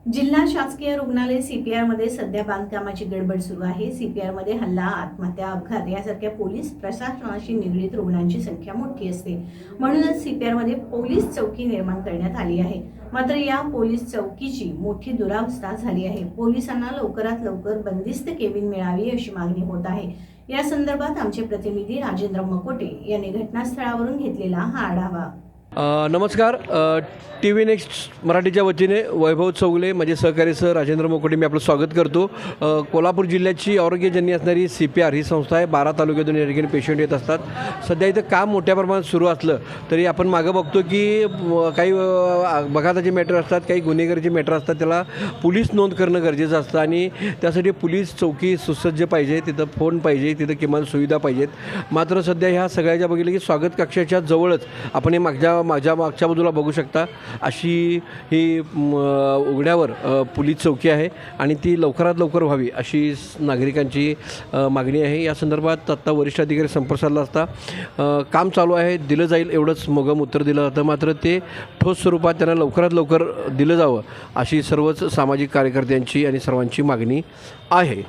जिल्हा शासकीय रुग्णालय सीपीआरमध्ये सध्या बांधकामाची गडबड सुरू आहे। सीपीआरमध्ये हल्ला, आत्महत्या, अपघात यासारख्या पोलीस प्रशासनाशी निगडीत रुग्णांची संख्या मोठी असते। म्हणूनच सीपीआरमध्ये पोलीस चौकी निर्माण करण्यात आली आहे। मात्र या पोलीस चौकीची मोठी दुरावस्था झाली आहे। पोलिसांना लवकरात लवकर बंदिस्त केबिन मिळावी अशी मागणी होत आहे। या संदर्भात आमचे प्रतिनिधी राजेंद्र मकोटे यांनी घटनास्थळावरून घेतलेला हा आढावा। नमस्कार, TV नेक्स्ट मराठीच्या वतीने वैभव चौगले माझे सहकारी सर राजेंद्र मोकोटे मी आपलं स्वागत करतो। कोल्हापूर जिल्ह्याची आरोग्यजन्य असणारी CPR ही संस्था आहे। 12 तालुक्यातून या ठिकाणी पेशंट येत असतात। सध्या इथं काम मोठ्या प्रमाणात सुरू असलं तरी आपण मागं बघतो की काही बघाताचे मॅटर असतात, काही गुन्हेगारीचे मॅटर असतात, त्याला पोलीस नोंद करणं गरजेचं असतं आणि त्यासाठी पोलीस चौकी सुसज्ज पाहिजे, तिथं फोन पाहिजे, तिथं किमान सुविधा पाहिजेत। मात्र सध्या ह्या सगळ्याच्या बघितलं की स्वागत कक्षाच्या जवळच आपण हे मागच्या बाजूला बघू शकता अशी ही उघड्यावर पोलीस चौकी आहे आणि ती लवकरात लवकर व्हावी अशी नागरिकांची मागणी आहे। या संदर्भात आत्ता वरिष्ठ अधिकारी संपर्क साधला असता काम चालू आहे, दिलं जाईल एवढंच मोगम उत्तर दिलं जातं। मात्र ते ठोस स्वरूपात त्यांना लवकरात लवकर दिलं जावं अशी सर्वच सामाजिक कार्यकर्त्यांची आणि सर्वांची मागणी आहे।